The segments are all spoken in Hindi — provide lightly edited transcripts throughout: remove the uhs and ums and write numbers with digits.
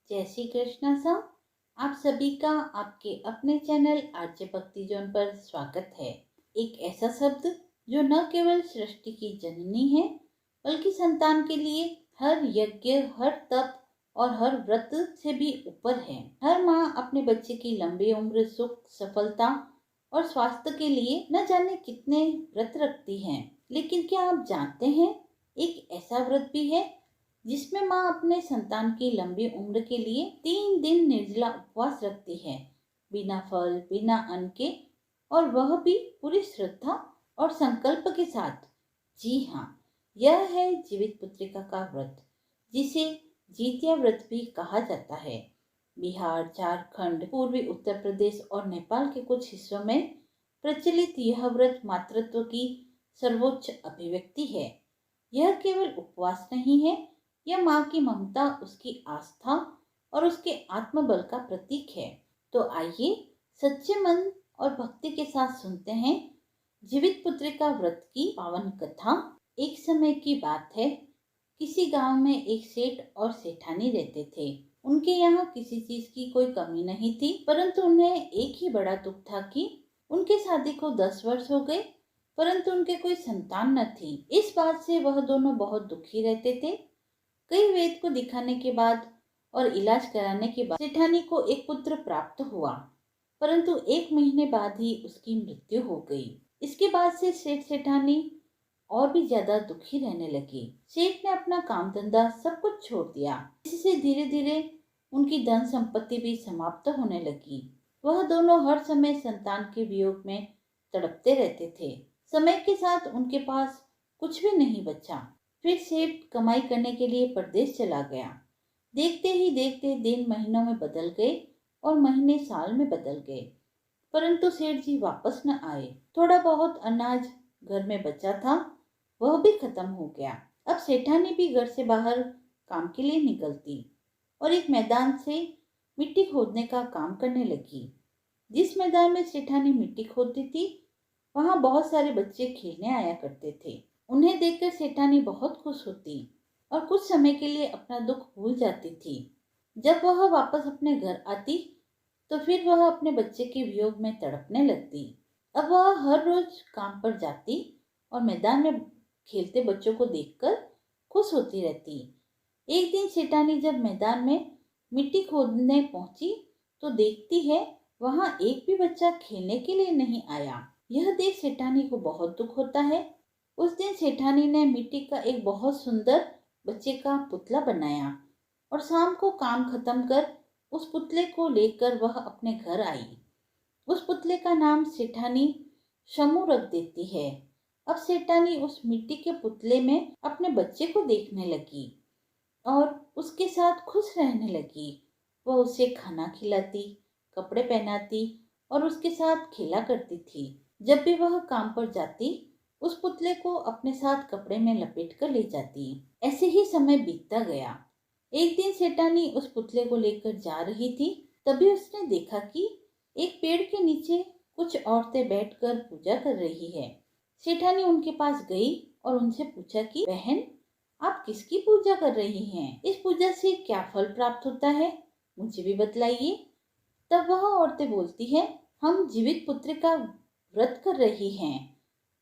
जय श्री कृष्णा साहब। आप सभी का आपके अपने चैनल आरजे भक्ति जोन पर स्वागत है। एक ऐसा शब्द जो न केवल सृष्टि की जननी है बल्कि संतान के लिए हर यज्ञ, हर तप और हर व्रत से भी ऊपर है। हर माँ अपने बच्चे की लंबी उम्र, सुख, सफलता और स्वास्थ्य के लिए न जाने कितने व्रत रखती है। लेकिन क्या आप जानते हैं, एक ऐसा व्रत भी है जिसमें माँ अपने संतान की लंबी उम्र के लिए 3 दिन निर्जला उपवास रखती है, बिना फल, बिना अन्न के, और वह भी पूरी श्रद्धा और संकल्प के साथ। जी हाँ, यह है जीवित पुत्रिका का व्रत, जिसे जीतिया व्रत भी कहा जाता है। बिहार, झारखंड, पूर्वी उत्तर प्रदेश और नेपाल के कुछ हिस्सों में प्रचलित यह व्रत मातृत्व की सर्वोच्च अभिव्यक्ति है। यह केवल उपवास नहीं है, यह माँ की ममता, उसकी आस्था और उसके आत्मबल का प्रतीक है। तो आइए सच्चे मन और भक्ति के साथ सुनते हैं जीवित पुत्रिका व्रत की पावन कथा। एक समय की बात है, किसी गांव में एक सेठ और सेठानी रहते थे। उनके यहाँ किसी चीज की कोई कमी नहीं थी, परंतु उन्हें एक ही बड़ा दुख था कि उनके शादी को 10 वर्ष हो गए परंतु उनके कोई संतान न थी। इस बात से वह दोनों बहुत दुखी रहते थे। कई वेद को दिखाने के बाद और इलाज कराने के बाद सेठानी को एक पुत्र प्राप्त हुआ, परंतु 1 महीने बाद ही उसकी मृत्यु हो गई। इसके बाद से सेठ सेठानी और भी ज्यादा दुखी रहने लगी। सेठ ने अपना काम धंधा सब कुछ छोड़ दिया, इससे धीरे धीरे उनकी धन संपत्ति भी समाप्त होने लगी। वह दोनों हर समय संतान के वियोग में तड़पते रहते थे। समय के साथ उनके पास कुछ भी नहीं बचा। फिर सेठ कमाई करने के लिए परदेश चला गया। देखते ही देखते दिन महीनों में बदल गए और महीने साल में बदल गए, परंतु सेठ जी वापस न आए। थोड़ा बहुत अनाज घर में बचा था, वह भी खत्म हो गया। अब सेठानी भी घर से बाहर काम के लिए निकलती और एक मैदान से मिट्टी खोदने का काम करने लगी। जिस मैदान में सेठानी मिट्टी खोदती थी, वहां बहुत सारे बच्चे खेलने आया करते थे। उन्हें देखकर सेठानी बहुत खुश होती और कुछ समय के लिए अपना दुख भूल जाती थी। जब वह वापस अपने घर आती तो फिर वह अपने बच्चे के वियोग में तड़पने लगती। अब वह हर रोज काम पर जाती और मैदान में खेलते बच्चों को देखकर खुश होती रहती। एक दिन सेठानी जब मैदान में मिट्टी खोदने पहुंची तो देखती है वहां एक भी बच्चा खेलने के लिए नहीं आया। यह देख सेठानी को बहुत दुख होता है। उस दिन सेठानी ने मिट्टी का एक बहुत सुंदर बच्चे का पुतला बनाया और शाम को काम खत्म कर उस पुतले को लेकर वह अपने घर आई। उस पुतले का नाम सेठानी शमू रख देती है। अब सेठानी उस मिट्टी के पुतले में अपने बच्चे को देखने लगी और उसके साथ खुश रहने लगी। वह उसे खाना खिलाती, कपड़े पहनाती और उसके साथ खेला करती थी। जब भी वह काम पर जाती उस पुतले को अपने साथ कपड़े में लपेट कर ले जाती। ऐसे ही समय बीतता गया। एक दिन सेठानी उस पुतले को लेकर जा रही थी, तभी उसने देखा कि एक पेड़ के नीचे कुछ औरतें बैठकर पूजा कर रही है। सेठानी उनके पास गई और उनसे पूछा कि बहन, आप किसकी पूजा कर रही हैं? इस पूजा से क्या फल प्राप्त होता है, मुझे भी बतलाइए। तब वह औरतें बोलती है, हम जीवित पुत्र का व्रत कर रही हैं।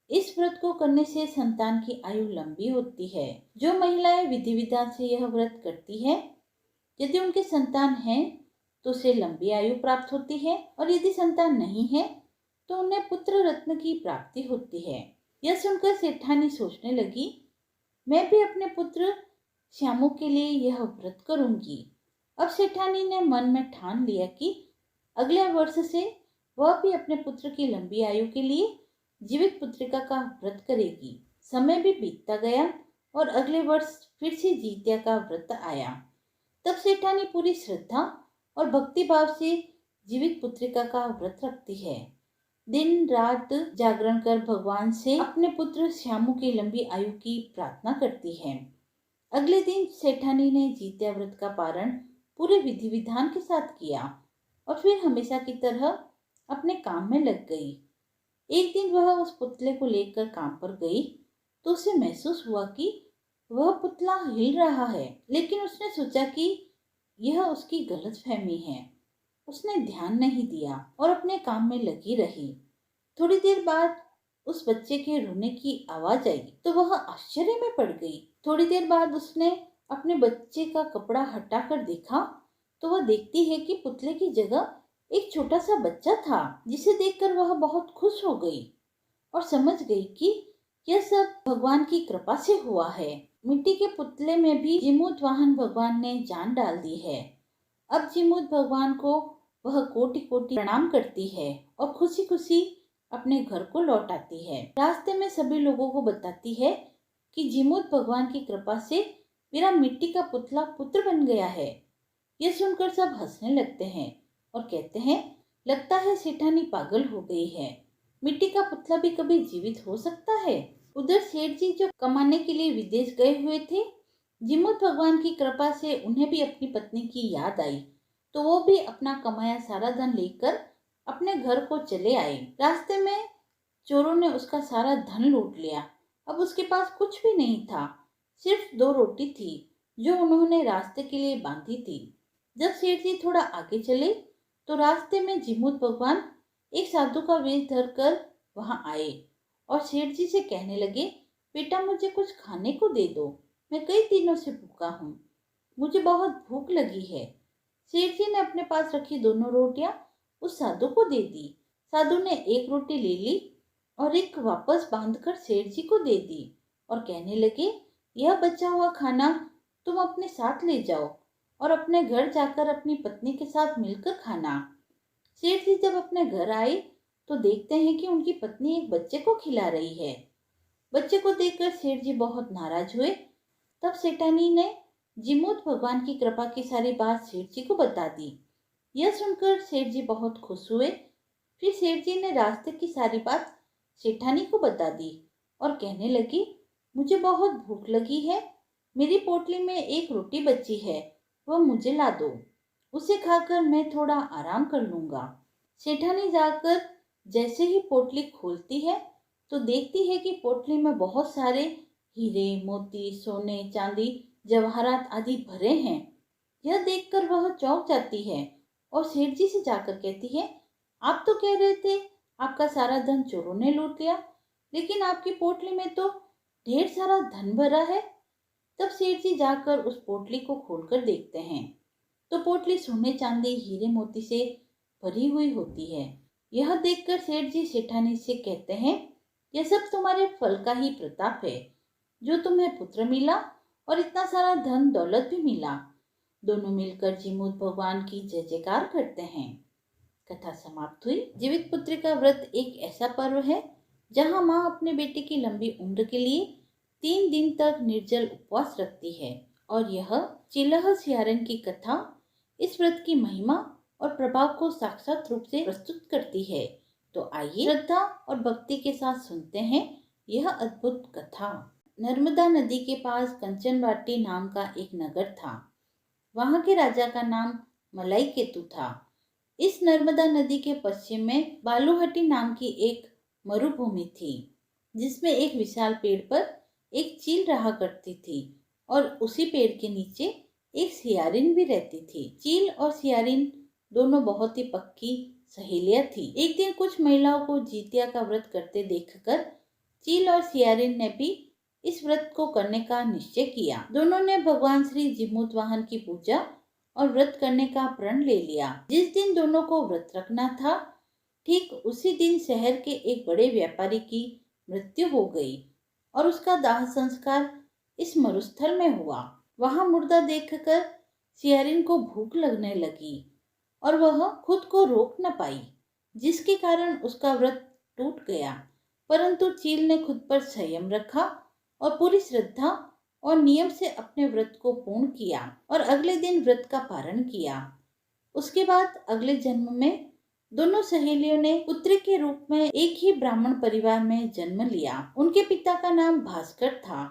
इस व्रत को करने से संतान की आयु लंबी होती है। जो महिलाएं विधि विधान से यह व्रत करती है, यदि उनके संतान है तो उसे लंबी आयु प्राप्त होती है और यदि संतान नहीं है तो उन्हें पुत्र रत्न की प्राप्ति होती है। यह सुनकर सेठानी सोचने लगी, मैं भी अपने पुत्र श्यामू के लिए यह व्रत करूंगी। अब सेठानी ने मन में ठान लिया कि अगले वर्ष से वह भी अपने पुत्र की लंबी आयु के लिए जीवित पुत्रिका का व्रत करेगी। समय भी बीतता गया और अगले वर्ष फिर से जीतिया का व्रत आया। तब सेठानी पूरी श्रद्धा और भक्ति भाव से जीवित पुत्रिका का व्रत रखती है। दिन रात जागरण कर भगवान से अपने पुत्र श्यामू की लंबी आयु की प्रार्थना करती है। अगले दिन सेठानी ने जीतिया व्रत का पारण पूरे विधि विधान के साथ किया और फिर हमेशा की तरह अपने काम में लग गई। एक दिन वह उस पुतले को लेकर काम पर गई तो उसे महसूस हुआ कि वह पुतला हिल रहा है, लेकिन उसने सोचा कि यह उसकी गलतफहमी है। उसने ध्यान नहीं दिया और अपने काम में लगी रही। थोड़ी देर बाद उस बच्चे के रोने की आवाज आई तो वह आश्चर्य में पड़ गई। थोड़ी देर बाद उसने अपने बच्चे का कपड़ा हटाकर देखा तो वह देखती है कि पुतले की जगह एक छोटा सा बच्चा था, जिसे देखकर वह बहुत खुश हो गई और समझ गई कि यह सब भगवान की कृपा से हुआ है। मिट्टी के पुतले में भी जीमूत वाहन भगवान ने जान डाल दी है। अब जीमूत भगवान को वह कोटि कोटि प्रणाम करती है और खुशी खुशी अपने घर को लौट आती है। रास्ते में सभी लोगों को बताती है कि जीमूत भगवान की कृपा से मेरा मिट्टी का पुतला पुत्र बन गया है। यह सुनकर सब हंसने लगते हैं और कहते हैं, लगता है सेठानी पागल हो गई है। मिट्टी का पुतला भी कभी जीवित हो सकता है। उधर सेठ जी जो कमाने के लिए विदेश गए हुए थे, जीमूत भगवान की कृपा से उन्हें भी अपनी पत्नी की याद आई तो वो भी अपना कमाया सारा धन लेकर अपने घर को चले आए। रास्ते में चोरों ने उसका सारा धन लूट लिया। अब उसके पास कुछ भी नहीं था, सिर्फ 2 रोटी थी जो उन्होंने रास्ते के लिए बांधी थी। जब सेठ जी थोड़ा आगे चले तो रास्ते में जीमूत भगवान एक साधु का वेश धरकर वहां आए और सेठ जी से कहने लगे, बेटा मुझे कुछ खाने को दे दो, मैं कई दिनों से भूखा हूँ, मुझे बहुत भूख लगी है। सेठ जी ने अपने पास रखी दोनों रोटियां उस साधु को दे दी। साधु ने एक रोटी ले ली और एक वापस बांधकर सेठ जी को दे दी और कहने लगे, यह बचा हुआ खाना तुम अपने साथ ले जाओ और अपने घर जाकर अपनी पत्नी के साथ मिलकर खाना। सेठ जी जब अपने घर आए तो देखते हैं कि उनकी पत्नी एक बच्चे को खिला रही है। बच्चे को देखकर सेठ जी बहुत नाराज हुए। तब सेठानी ने जीमूत भगवान की कृपा की सारी बात सेठ जी को बता दी। यह सुनकर सेठ जी बहुत खुश हुए। फिर सेठ जी ने रास्ते की सारी बात सेठानी को बता दी और कहने लगी, मुझे बहुत भूख लगी है, मेरी पोटली में एक रोटी बची है, वह मुझे ला दो, उसे खाकर मैं थोड़ा आराम कर लूंगा। सेठानी जाकर जैसे ही पोटली खोलती है तो देखती है कि पोटली में बहुत सारे हीरे, मोती, सोने, चांदी, जवाहरात आदि भरे हैं। यह देखकर वह चौंक जाती है और सेठ जी से जाकर कहती है, आप तो कह रहे थे आपका सारा धन चोरों ने लूट लिया, लेकिन आपकी पोटली में तो ढेर सारा धन भरा है। तब सेठ जी जाकर उस पोटली को खोलकर देखते हैं तो पोटली सोने, चांदी, हीरे, मोती से भरी हुई होती है। यह देखकर सेठ जी सेठानी से कहते हैं, यह सब तुम्हारे फल का ही प्रताप है, जो तुम्हें पुत्र मिला और इतना सारा धन दौलत भी मिला। दोनों मिलकर जीमूत भगवान की जय जयकार करते हैं। कथा समाप्त हुई। जीवित पुत्री का व्रत एक ऐसा पर्व है जहाँ माँ अपने बेटे की लंबी उम्र के लिए 3 दिन तक निर्जल उपवास रखती है और यह चिलह सियारन की कथा इस व्रत की महिमा और प्रभाव को साक्षात रूप से प्रस्तुत करती है। तो आइए श्रद्धा और भक्ति के साथ सुनते हैं यह अद्भुत कथा। नर्मदा नदी के पास कंचनवाटी नाम का एक नगर था। वहां के राजा का नाम मलाई केतु था। इस नर्मदा नदी के पश्चिम में बालूहट्टी नाम की एक मरुभूमि थी, जिसमें एक विशाल पेड़ पर एक चील रहा करती थी और उसी पेड़ के नीचे एक सियारिन भी रहती थी। चील और सियारिन दोनों बहुत ही पक्की सहेलियां थी। एक दिन कुछ महिलाओं को जितिया का व्रत करते देखकर चील और सियारिन ने भी इस व्रत को करने का निश्चय किया। दोनों ने भगवान श्री जीमूत वाहन की पूजा और व्रत करने का प्रण ले लिया। जिस दिन दोनों को व्रत रखना था, ठीक उसी दिन शहर के एक बड़े व्यापारी की मृत्यु हो गई और उसका दाह संस्कार इस मरुस्थल में हुआ। वहां मुर्दा देखकर सियारिन को भूख लगने लगी और वह खुद को रोक न पाई, जिसके कारण उसका व्रत टूट गया। परंतु चील ने खुद पर संयम रखा और पूरी श्रद्धा और नियम से अपने व्रत को पूर्ण किया और अगले दिन व्रत का पारण किया। उसके बाद अगले जन्म में दोनों सहेलियों ने पुत्र के रूप में एक ही ब्राह्मण परिवार में जन्म लिया। उनके पिता का नाम भास्कर था।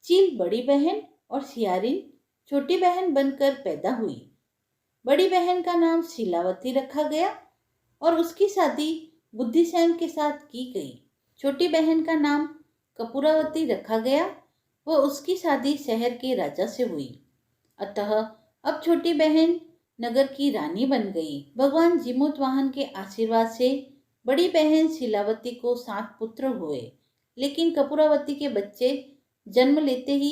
चील बड़ी बहन और सियारिन छोटी बहन बनकर पैदा हुई। बड़ी बहन का नाम शीलावती रखा गया और उसकी शादी बुद्धिसेन के साथ की गई। छोटी बहन का नाम कपूरावती रखा गया, वह उसकी शादी शहर के राजा से हुई। अतः अब छोटी बहन नगर की रानी बन गई। भगवान जीमूतवाहन के आशीर्वाद से बड़ी बहन शिलावती को 7 पुत्र हुए, लेकिन कपूरावती के बच्चे जन्म लेते ही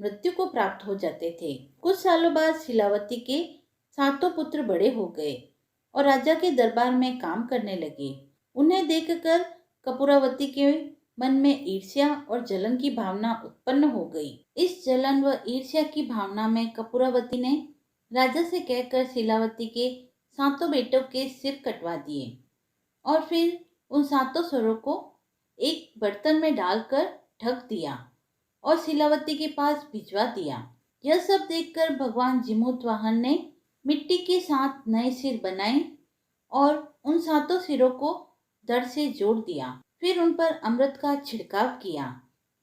मृत्यु को प्राप्त हो जाते थे। कुछ सालों बाद शिलावती के 7 पुत्र बड़े हो गए और राजा के दरबार में काम करने लगे। उन्हें देखकर कपूरावती के मन में ईर्ष्या और जलन की भावना उत्पन्न हो गई। इस जलन व ईर्ष्या की भावना में कपूरावती ने राजा से कहकर शिलावती के 7 बेटों के सिर कटवा दिए और फिर उन 7 सिरों को एक बर्तन में डालकर ढक दिया और शिलावती के पास भिजवा दिया। यह सब देखकर भगवान जीमूतवाहन ने मिट्टी के 7 नए सिर बनाए और उन 7 सिरों को धड़ से जोड़ दिया। फिर उन पर अमृत का छिड़काव किया,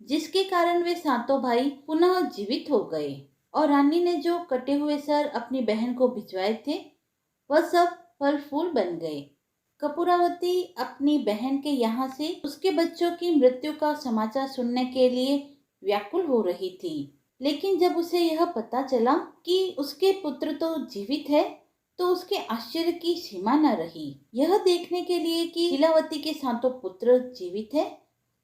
जिसके कारण वे 7 भाई पुनः जीवित हो गए और रानी ने जो कटे हुए सर अपनी बहन को भिजवाए थे वह सब फल फूल बन गए। कपूरावती अपनी बहन के यहाँ से उसके बच्चों की मृत्यु का समाचार सुनने के लिए व्याकुल हो रही थी, लेकिन जब उसे यह पता चला कि उसके पुत्र तो जीवित है तो उसके आश्चर्य की सीमा न रही। यह देखने के लिए कि शिलावती के 7 पुत्र जीवित है,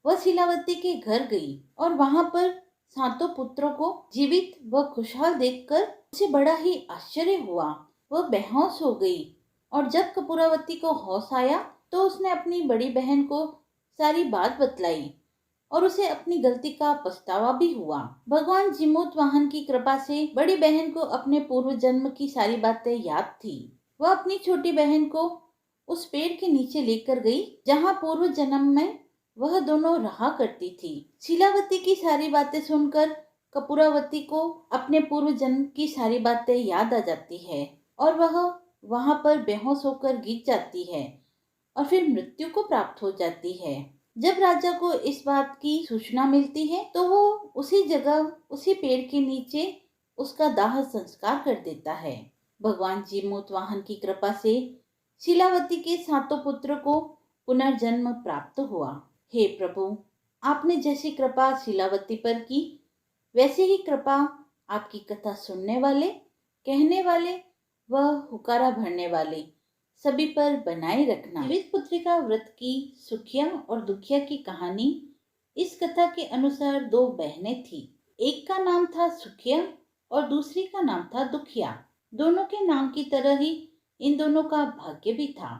वह शिलावती के घर गई और वहां पर 7 पुत्रों को जीवित व खुशहाल देखकर उसे बड़ा ही आश्चर्य हुआ। वह बेहोश हो गई और जब कपूरावती को होश आया तो उसने अपनी बड़ी बहन को सारी बात बतलाई और उसे अपनी गलती का पछतावा भी हुआ। भगवान जीमूतवाहन की कृपा से बड़ी बहन को अपने पूर्व जन्म की सारी बातें याद थी। वह अपनी छोटी बहन को उस पेड़ के नीचे लेकर गई जहाँ पूर्व जन्म में वह दोनों रहा करती थी। शिलावती की सारी बातें सुनकर कपूरावती को अपने पूर्व जन्म की सारी बातें याद आ जाती है और वह वहां पर बेहोश होकर गिर जाती है और फिर मृत्यु को प्राप्त हो जाती है। जब राजा को इस बात की सूचना मिलती है तो वो उसी जगह उसी पेड़ के नीचे उसका दाह संस्कार कर देता है। भगवान जीमूतवाहन की कृपा से शिलावती के 7 पुत्र को पुनर्जन्म प्राप्त हुआ। हे प्रभु, आपने जैसी कृपा शिलावती पर की वैसे ही कृपा आपकी कथा सुनने वाले, कहने वाले व हुकारा भरने वाले सभी पर बनाए रखना। जीवित पुत्रिका व्रत की सुखिया और दुखिया की कहानी इस कथा के अनुसार 2 बहनें थी। एक का नाम था सुखिया और दूसरी का नाम था दुखिया। दोनों के नाम की तरह ही इन दोनों का भाग्य भी था।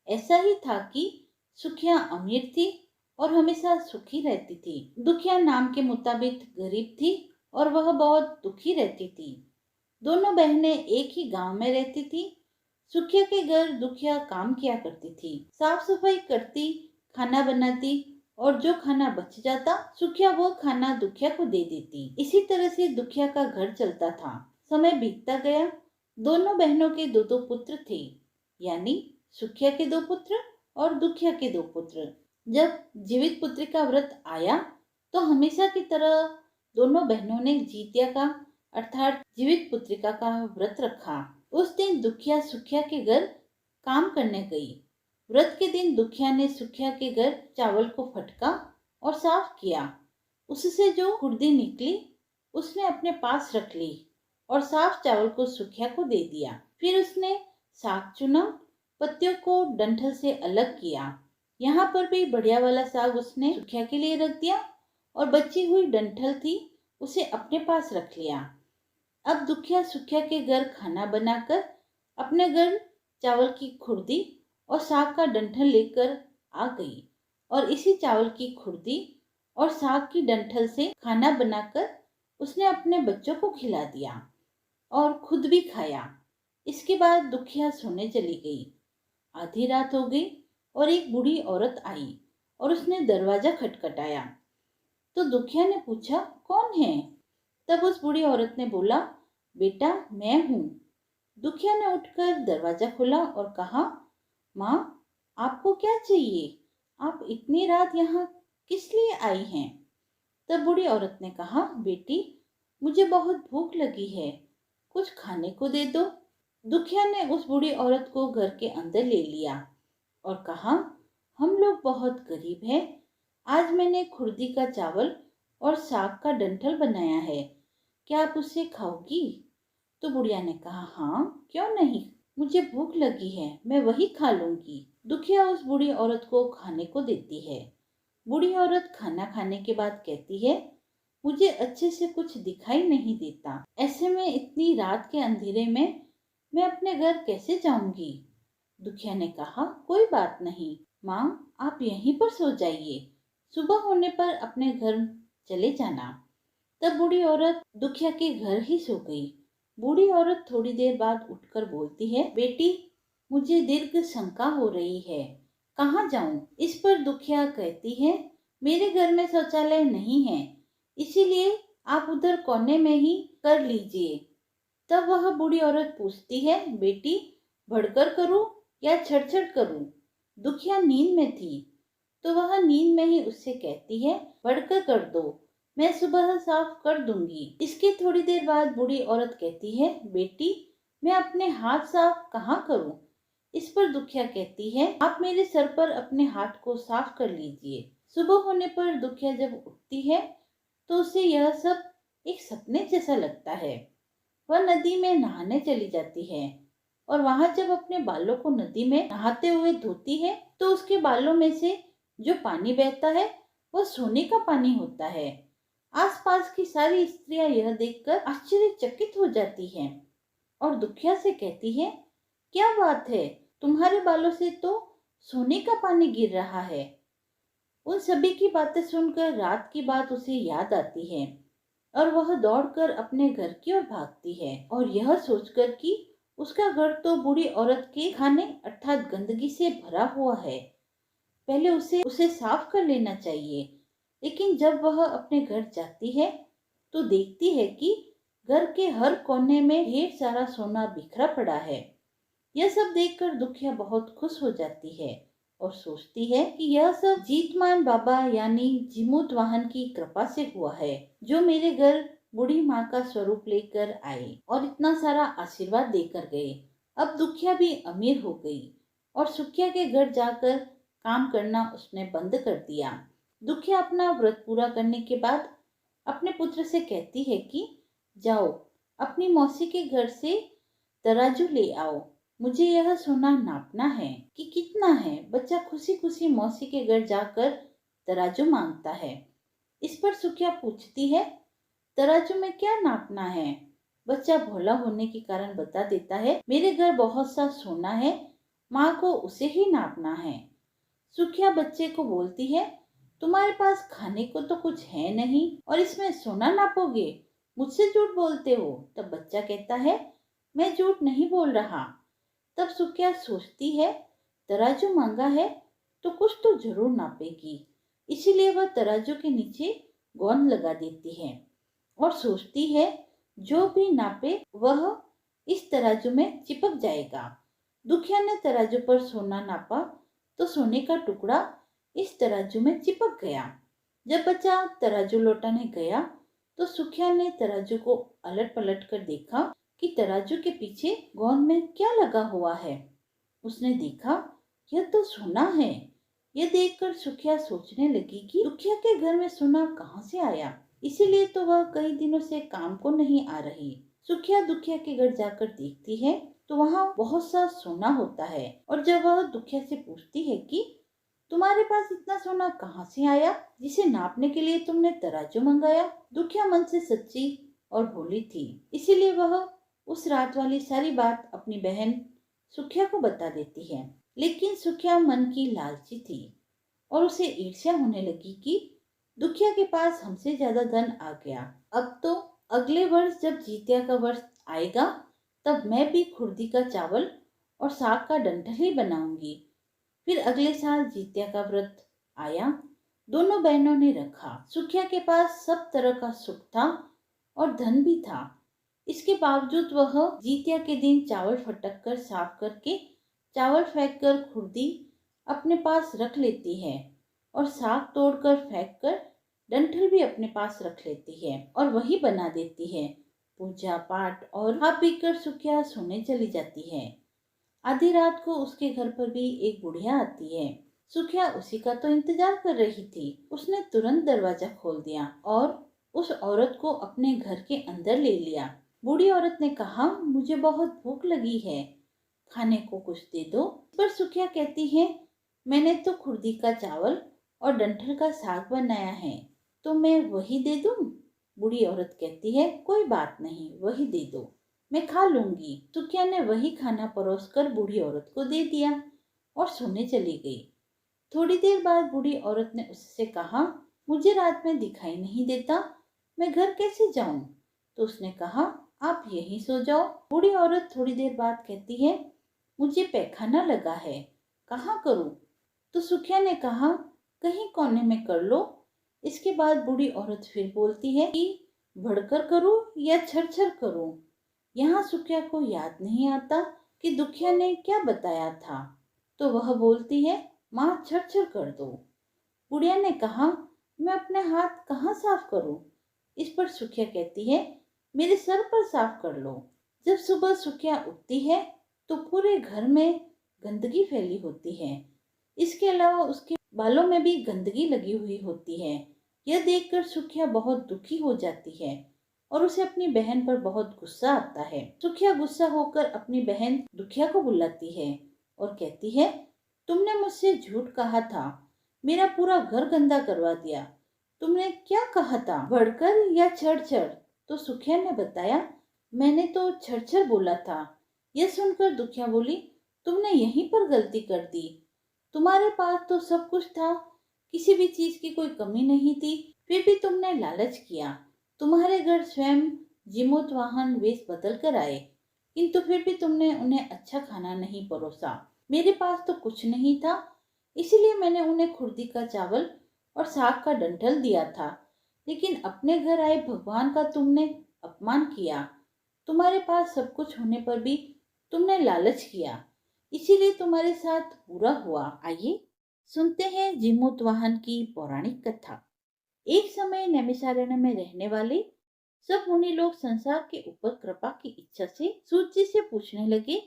ऐसा ही था कि सुखिया अमीर थी और हमेशा सुखी रहती थी। दुखिया नाम के मुताबिक गरीब थी और वह बहुत दुखी रहती थी। दोनों बहनें एक ही गांव में रहती थी। सुखिया के घर दुखिया काम किया करती थी, साफ सफाई करती, खाना बनाती और जो खाना बच जाता सुखिया वो खाना दुखिया को दे देती। इसी तरह से दुखिया का घर चलता था। समय बीतता गया। दोनों बहनों के 2 पुत्र थे, यानी सुखिया के 2 पुत्र और दुखिया के 2 पुत्र। जब जीवित पुत्री का व्रत आया तो हमेशा की तरह दोनों बहनों ने जीतिया का अर्थात जीवित पुत्रिका का व्रत रखा। उस दिन दुखिया सुखिया के घर काम करने गई। व्रत के दिन दुखिया ने सुखिया के घर चावल को फटका और साफ किया। उससे जो खुर्दी निकली उसने अपने पास रख ली और साफ चावल को सुखिया को दे दिया। फिर उसने साग चुना, पत्तियों को डंठल से अलग किया। यहाँ पर भी बढ़िया वाला साग उसने सुखिया के लिए रख दिया और बची हुई डंठल थी उसे अपने पास रख लिया। अब दुखिया सुखिया के घर खाना बनाकर अपने घर चावल की खुर्दी और साग का डंठल लेकर आ गई और इसी चावल की खुर्दी और साग की डंठल से खाना बनाकर उसने अपने बच्चों को खिला दिया और खुद भी खाया। इसके बाद दुखिया सोने चली गई। आधी रात हो गई और एक बूढ़ी औरत आई और उसने दरवाजा खटखटाया तो दुखिया ने पूछा, कौन है? तब उस बूढ़ी औरत ने बोला, बेटा मैं हूँ। दुखिया ने उठकर दरवाजा खोला और कहा, माँ आपको क्या चाहिए? आप इतनी रात यहाँ किस लिए आई हैं? तब बूढ़ी औरत ने कहा, बेटी मुझे बहुत भूख लगी है, कुछ खाने को दे दो। दुखिया ने उस बूढ़ी औरत को घर के अंदर ले लिया और कहा, हम लोग बहुत गरीब हैं, आज मैंने खुर्दी का चावल और साग का डंठल बनाया है, क्या आप उसे खाओगी? तो बुढ़िया ने कहा, हाँ क्यों नहीं, मुझे भूख लगी है, मैं वही खा लूंगी। दुखिया उस बूढ़ी औरत को खाने को देती है। बूढ़ी औरत खाना खाने के बाद कहती है, मुझे अच्छे से कुछ दिखाई नहीं देता, ऐसे में इतनी रात के अंधेरे में मैं अपने घर कैसे जाऊंगी। दुखिया ने कहा, कोई बात नहीं माँ, आप यहीं पर सो जाइए, सुबह होने पर अपने घर चले जाना। तब बूढ़ी औरत दुखिया के घर ही सो गई। बूढ़ी औरत थोड़ी देर बाद उठकर बोलती है, बेटी मुझे दीर्घ शंका हो रही है, कहाँ जाऊं। इस पर दुखिया कहती है, मेरे घर में शौचालय नहीं है, इसीलिए आप उधर कोने में ही कर लीजिए। तब वह बूढ़ी औरत पूछती है, बेटी भड़कर करूं या छड़छड़ करूं। दुखिया नींद में थी, तो वह नींद में ही उससे कहती है, भड़कर कर दो, मैं सुबह साफ कर दूंगी। इसके थोड़ी देर बाद बूढ़ी औरत कहती है, बेटी मैं अपने हाथ साफ कहाँ करूं। इस पर दुखिया कहती है, आप मेरे सर पर अपने हाथ को साफ कर लीजिए। सुबह होने पर दुखिया जब उठती है तो उसे यह सब एक सपने जैसा लगता है। वह नदी में नहाने चली जाती है और वहां जब अपने बालों को नदी में नहाते हुए धोती है तो उसके बालों में से जो पानी बहता है वह सोने का पानी होता है। आसपास की सारी स्त्रियां यह देखकर आश्चर्यचकित हो जाती हैं और दुखिया से कहती है, क्या बात है, तुम्हारे बालों से तो सोने का पानी गिर रहा है। उन सभी की बातें सुनकर रात की बात उसे याद आती है और वह दौड़कर अपने घर की ओर भागती है और यह सोचकर कि उसका घर तो बूढ़ी औरत के खाने अर्थात गंदगी से भरा हुआ है, पहले उसे साफ कर लेना चाहिए। लेकिन जब वह अपने घर जाती है तो देखती है कि घर के हर कोने में ढेर सारा सोना बिखरा पड़ा है। यह सब देखकर दुखिया बहुत खुश हो जाती है और सोचती है कि यह सब जीतमान बाबा यानी जीमूत वाहन की कृपा से हुआ है, जो मेरे घर बूढ़ी माँ का स्वरूप लेकर आए और इतना सारा आशीर्वाद देकर गए। अब दुखिया भी अमीर हो गई और सुखिया के घर जाकर काम करना उसने बंद कर दिया। दुखिया अपना व्रत पूरा करने के बाद अपने पुत्र से कहती है कि जाओ अपनी मौसी के घर से तराजू ले आओ, मुझे यह सोना नापना है कि कितना है। बच्चा खुशी खुशी मौसी के घर जाकर तराजू मांगता है। इस पर सुखिया पूछती है, तराजू में क्या नापना है। बच्चा भोला होने के कारण बता देता है, मेरे घर बहुत सा सोना है, माँ को उसे ही नापना है। सुखिया बच्चे को बोलती है, तुम्हारे पास खाने को तो कुछ है नहीं और इसमें सोना नापोगे, मुझसे झूठ बोलते हो। तब बच्चा कहता है, मैं झूठ नहीं बोल रहा। तब सुखिया सोचती है, तराजू मांगा है तो कुछ तो जरूर नापेगी, इसीलिए वह तराजू के नीचे गोंद लगा देती है और सोचती है, जो भी नापे वह इस तराजू में चिपक जाएगा। दुखिया ने तराजू पर सोना नापा तो सोने का टुकड़ा इस तराजू में चिपक गया। जब बच्चा तराजू लौटाने गया तो सुखिया ने तराजू को अलट पलट कर देखा कि तराजू के पीछे गोंद में क्या लगा हुआ है। उसने देखा, यह तो सोना है। यह देखकर सुखिया सोचने लगी कि दुखिया के घर में सोना कहाँ से आया, इसीलिए तो वह कई दिनों से काम को नहीं आ रही। सुखिया दुखिया के घर जाकर देखती है तो वहाँ बहुत सा सोना होता है और जब वह दुखिया से पूछती है कि तुम्हारे पास इतना सोना कहाँ से आया जिसे नापने के लिए तुमने तराजू मंगाया। दुखिया मन से सच्ची और भोली थी, इसीलिए वह उस रात वाली सारी बात अपनी बहन सुखिया को बता देती है। लेकिन सुखिया मन की लालची थी और उसे ईर्ष्या होने लगी कि दुखिया के पास हमसे ज्यादा धन आ गया। अब तो अगले वर्ष जब जीतिया का वर्ष आएगा तब मैं भी खुर्दी का चावल और साग का डंठल ही बनाऊंगी। फिर अगले साल जीतिया का व्रत आया, दोनों बहनों ने रखा। सुखिया के पास सब तरह का सुख था और धन भी था। इसके बावजूद वह जीतिया के दिन चावल फटक कर साफ करके चावल फेंक कर खुर्दी अपने पास रख लेती है और साग तोड़कर फेंक कर डंठल भी अपने पास रख लेती है और वही बना देती है। पूजा पाठ और खा पी कर सुखिया सोने चली जाती है। आधी रात को उसके घर पर भी एक बुढ़िया आती है। सुखिया उसी का तो इंतजार कर रही थी। उसने तुरंत दरवाजा खोल दिया और उस औरत को अपने घर के अंदर ले लिया। बूढ़ी औरत ने कहा, मुझे बहुत भूख लगी है, खाने को कुछ दे दो। इस पर सुखिया कहती है, मैंने तो खुर्दी का चावल और डंठल का साग बनाया है, तो मैं वही दे दूं? बूढ़ी औरत कहती है, कोई बात नहीं, वही दे दो, मैं खा लूंगी। सुखिया ने वही खाना परोसकर बूढ़ी औरत को दे दिया और सोने चली गई। थोड़ी देर बाद बूढ़ी औरत ने उससे कहा, मुझे रात में दिखाई नहीं देता, मैं घर कैसे जाऊं? तो उसने कहा, आप यहीं सो जाओ। बूढ़ी औरत थोड़ी देर बाद कहती है, मुझे पैखाना लगा है, कहाँ करूं? तो सुखिया ने कहा, कहीं कोने में कर लो। इसके बाद बूढ़ी औरत फिर बोलती है कि बढ़कर करूं या छर करूं? यहाँ सुखिया को याद नहीं आता कि दुखिया ने क्या बताया था, तो वह बोलती है, माँ छर कर दो। बुढ़िया ने कहा, मैं अपने हाथ कहाँ साफ करूं? इस पर सुखिया कहती है, मेरे सर पर साफ कर लो। जब सुबह सुखिया उठती है तो पूरे घर में गंदगी फैली होती है। इसके अलावा उसके बालों में भी गंदगी लगी हुई होती है। यह देखकर सुखिया बहुत दुखी हो जाती है और उसे अपनी बहन पर बहुत गुस्सा आता है। सुखिया गुस्सा होकर अपनी बहन दुखिया को बुलाती है और कहती है, तुमने मुझसे झूठ कहा था, मेरा पूरा घर गंदा करवा दिया। तुमने क्या कहा था, बढ़कर या छड़? तो सुखिया ने बताया, मैंने तो छड़ बोला था। यह सुनकर दुखिया बोली, तुमने यहीं पर गलती कर दी। तुम्हारे पास तो सब कुछ था, किसी भी चीज की कोई कमी नहीं थी, फिर भी तुमने लालच किया। तुम्हारे घर स्वयं जीमूतवाहन वेश बदल कर आए, किंतु फिर भी तुमने उन्हें अच्छा खाना नहीं परोसा। मेरे पास तो कुछ नहीं था, इसीलिए मैंने उन्हें खुर्दी का चावल और साग का डंठल दिया था। लेकिन अपने घर आए भगवान का तुमने अपमान किया। तुम्हारे पास सब कुछ होने पर भी तुमने लालच किया, इसीलिए तुम्हारे साथ बुरा हुआ। आइए सुनते हैं जीमूतवाहन की पौराणिक कथा। एक समय नैमिषारण्य में रहने वाले सब मुनि लोग संसार के ऊपर कृपा की इच्छा से सूत जी से पूछने लगे,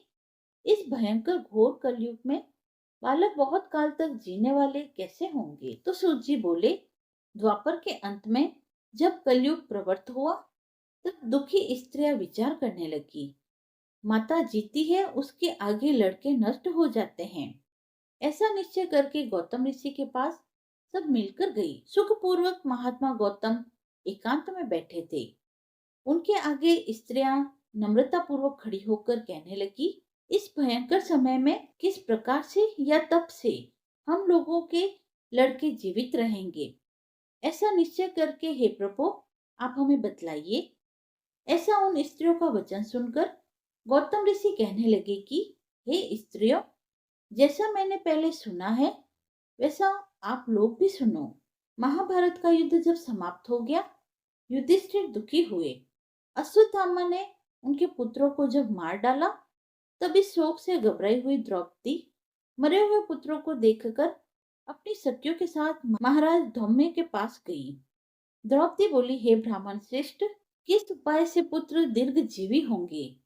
इस भयंकर घोर कलयुग में बालक बहुत काल तक जीने वाले कैसे होंगे? तो सूत जी बोले, द्वापर के अंत में जब कलयुग प्रवृत्त हुआ तब दुखी स्त्रियां विचार करने लगी, माता जीती है उसके आगे लड़के नष्ट हो जाते हैं। ऐसा निश्चय करके गौतम ऋषि के पास सब मिलकर गई। सुखपूर्वक महात्मा गौतम एकांत में बैठे थे। उनके आगे स्त्रियां नम्रता पूर्वक खड़ी होकर कहने लगी, इस भयंकर समय में किस प्रकार से या तप से हम लोगों के लड़के जीवित रहेंगे? ऐसा निश्चय करके हे प्रभु आप हमें बतलाइए। ऐसा उन स्त्रियों का वचन सुनकर गौतम ऋषि कहने लगे कि हे स्त्रियों, जैसा मैंने पहले सुना है वैसा आप लोग भी सुनो। महाभारत का युद्ध जब समाप्त हो गया, युधिष्ठिर दुखी हुए। अश्वत्थामा ने उनके पुत्रों को जब मार डाला, तब इस शोक से घबराई हुई द्रौपदी मरे हुए पुत्रों को देखकर अपनी सखियों के साथ महाराज धौम्य के पास गई। द्रौपदी बोली, हे ब्राह्मण श्रेष्ठ, किस उपाय से पुत्र दीर्घ जीवी होंगे,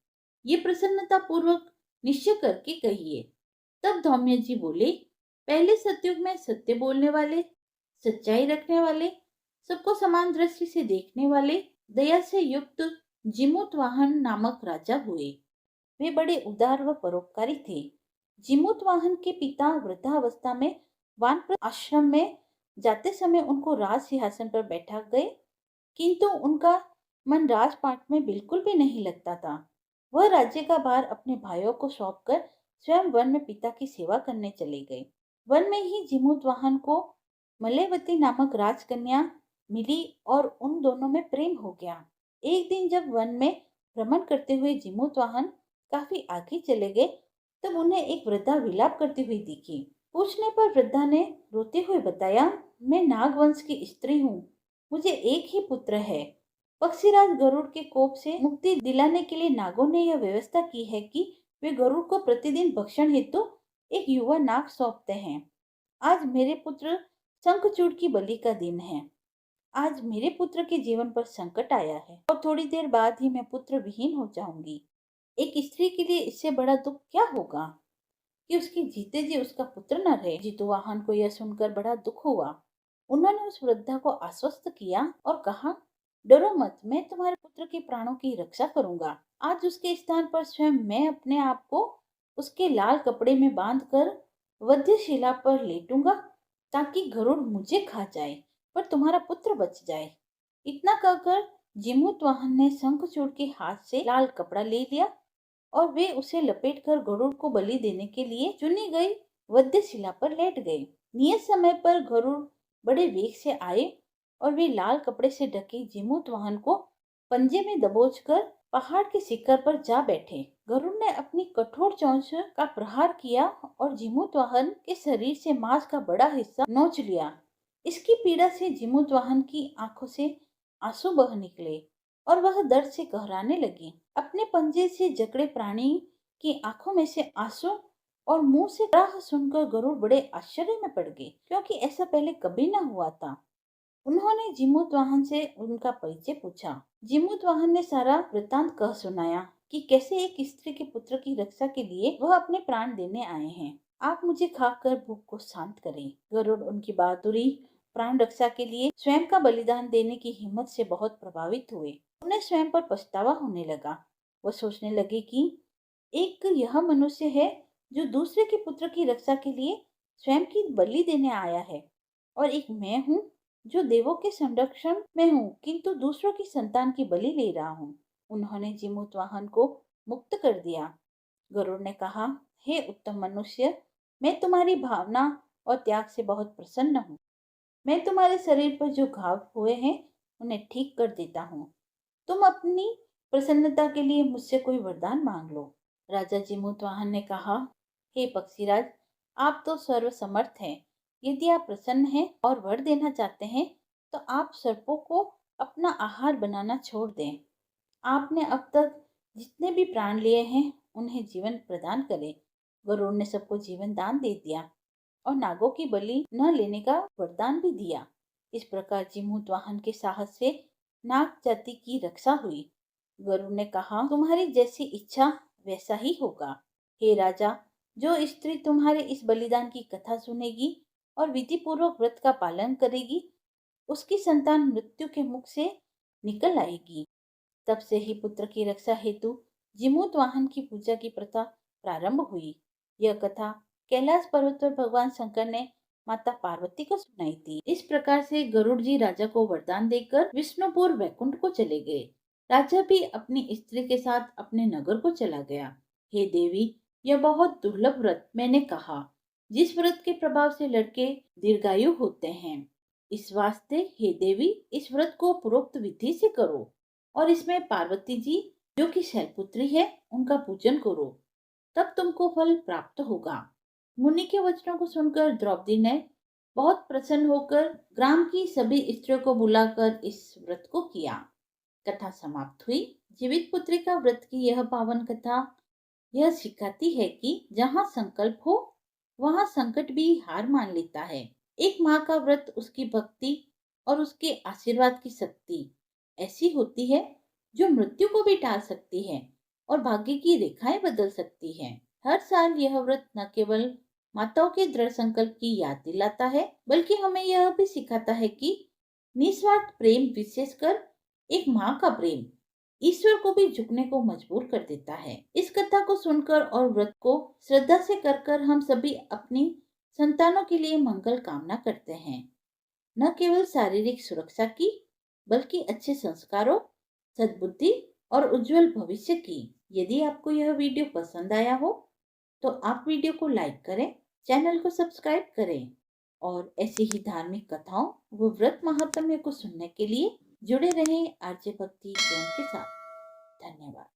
ये प्रसन्नता पूर्वक निश्चय करके कहिए। तब धौम्य जी बोले, पहले सतयुग में सत्य बोलने वाले, सच्चाई रखने वाले, सबको समान दृष्टि से देखने वाले, दया से युक्त जीमूतवाहन नामक राजा हुए। वे बड़े उदार व परोपकारी थे। जीमूतवाहन के पिता वृद्धावस्था में वानप्रस्थ आश्रम में जाते समय उनको राज सिंहासन पर बैठा गए, किंतु उनका मन राजपाट में बिल्कुल भी नहीं लगता था। वह राज्य का भार अपने भाइयों को सौंपकर स्वयं वन में पिता की सेवा करने चले गए। वन में ही जीमूतवाहन को मलयवती नामक राजकन्या मिली और उन दोनों में प्रेम हो गया। एक दिन जब वन में भ्रमण करते हुए जीमूतवाहन काफी आगे चले गए, तब उन्हें एक वृद्धा विलाप करती हुई दिखी। पूछने पर वृद्धा ने रोते हुए बताया, मैं नागवंश की स्त्री हूँ, मुझे एक ही पुत्र है। पक्षीराज गरुड़ के कोप से मुक्ति दिलाने के लिए नागों ने यह व्यवस्था की है कि वे गरुड़ को प्रतिदिन भक्षण हेतु एक युवा नाग सौंपते हैं। आज मेरे पुत्र शंखचूड़ की बलि का दिन है। आज मेरे पुत्र के जीवन पर संकट आया है और थोड़ी देर बाद ही मैं पुत्र विहीन हो जाऊंगी। एक स्त्री के लिए इससे बड़ा दुख क्या होगा कि उसके जीते जी उसका पुत्र न रहे। जितुवाहन को यह सुनकर बड़ा दुख हुआ। उन्होंने उस वृद्धा को आश्वस्त किया और कहा, डरो मत, मैं तुम्हारे पुत्र के प्राणों की रक्षा करूंगा। आज उसके स्थान पर स्वयं मैं अपने आप को उसके लाल कपड़े में बांधकर वध्यशिला पर लेटूंगा, ताकि गरुड़ मुझे खा जाए पर तुम्हारा पुत्र बच जाए। इतना कहकर जिमूतवाहन ने शंखचूड़ के हाथ से लाल कपड़ा ले लिया और वे उसे लपेटकर गरुड़ को बलि देने के लिए चुनी गई वध्यशिला पर लेट गए। नियत समय पर गरुड़ बड़े वेग से आए और वे लाल कपड़े से ढके जीमूतवाहन को पंजे में दबोचकर पहाड़ के शिखर पर जा बैठे। गरुड़ ने अपनी कठोर चोंच का प्रहार किया और जीमूतवाहन के शरीर से मांस का बड़ा हिस्सा नोच लिया। इसकी पीड़ा से जीमूतवाहन की आंखों से आंसू बह निकले और वह दर्द से कहराने लगी। अपने पंजे से जकड़े प्राणी की आंखों में से आंसू और मुंह से राह सुनकर गरुड़ बड़े आश्चर्य में पड़ गए, क्योंकि ऐसा पहले कभी न हुआ था। उन्होंने जीमूतवाहन से उनका परिचय पूछा। जीमूतवाहन ने सारा वृतांत कह सुनाया कि कैसे एक स्त्री के पुत्र की रक्षा के लिए वह अपने प्राण देने आए हैं। आप मुझे खाकर भूख को शांत करें। गरुड़ उनकी बहादुरी, प्राण रक्षा के लिए स्वयं का बलिदान देने की हिम्मत से बहुत प्रभावित हुए। उन्हें स्वयं पर पछतावा होने लगा। वह सोचने लगे कि एक यह मनुष्य है जो दूसरे के पुत्र की रक्षा के लिए स्वयं की बलि देने आया है, और एक मैं हूँ जो देवों के संरक्षण में हूँ किंतु दूसरों की संतान की बलि ले रहा हूँ। उन्होंने जीमूतवाहन को मुक्त कर दिया। गरुड़ ने कहा, हे उत्तम मनुष्य, मैं तुम्हारी भावना और त्याग से बहुत प्रसन्न हूँ। मैं तुम्हारे शरीर पर जो घाव हुए हैं उन्हें ठीक कर देता हूँ। तुम अपनी प्रसन्नता के लिए मुझसे कोई वरदान मांग लो। राजा जीमूतवाहन ने कहा, हे पक्षीराज, आप तो सर्वसमर्थ हैं। यदि आप प्रसन्न हैं और वर देना चाहते हैं तो आप सर्पों को अपना आहार बनाना छोड़ दें। आपने अब तक जितने भी प्राण लिए हैं उन्हें जीवन प्रदान करें। गरुड़ ने सबको जीवन दान दे दिया और नागों की बलि न लेने का वरदान भी दिया। इस प्रकार जीमूतवाहन के साहस से नाग जाति की रक्षा हुई। गरुड़ ने कहा, तुम्हारी जैसी इच्छा वैसा ही होगा। हे राजा, जो स्त्री तुम्हारे इस बलिदान की कथा सुनेगी और विधि पूर्वक व्रत का पालन करेगी, उसकी संतान मृत्यु के मुख से निकल आएगी। तब से ही पुत्र की रक्षा हेतु जीमूतवाहन की पूजा की प्रथा प्रारंभ हुई। यह कथा कैलाश पर्वत पर भगवान शंकर ने माता पार्वती को सुनाई थी। इस प्रकार से गरुड़ जी राजा को वरदान देकर विष्णुपुर वैकुंठ को चले गए। राजा भी अपनी स्त्री के साथ अपने नगर को चला गया। हे देवी, यह बहुत दुर्लभ व्रत मैंने कहा, जिस व्रत के प्रभाव से लड़के दीर्घायु होते हैं। इस वास्ते हे देवी, इस व्रत को पूर्वोक्त विधि से करो और इसमें पार्वती जी जो कि शैलपुत्री है उनका पूजन करो, तब तुमको फल प्राप्त होगा। मुनि के वचनों को सुनकर द्रौपदी ने बहुत प्रसन्न होकर ग्राम की सभी स्त्रियों को बुलाकर इस व्रत को किया। कथा समाप्त हुई। जीवित पुत्री का व्रत की यह पावन कथा यह सिखाती है कि जहाँ संकल्प हो वहाँ संकट भी हार मान लेता है। एक माँ का व्रत उसकी भक्ति और उसके आशीर्वाद की शक्ति ऐसी होती है जो मृत्यु को भी टाल सकती है और भाग्य की रेखाएं बदल सकती है। हर साल यह व्रत न केवल माताओं के दृढ़ संकल्प की याद दिलाता है, बल्कि हमें यह भी सिखाता है कि निस्वार्थ प्रेम, विशेषकर एक माँ का प्रेम, ईश्वर को भी झुकने को मजबूर कर देता है। इस कथा को सुनकर और व्रत को श्रद्धा से कर हम सभी अपनी संतानों के लिए मंगल कामना करते हैं। न केवल शारीरिक सुरक्षा की, बल्कि अच्छे संस्कारों, सद्बुद्धि और उज्जवल भविष्य की। यदि आपको यह वीडियो पसंद आया हो तो आप वीडियो को लाइक करें, चैनल को सब्सक्राइब करें और ऐसी ही धार्मिक कथाओं व व्रत महात्म्य को सुनने के लिए जुड़े रहें आरजे भक्ति जोन के साथ। धन्यवाद।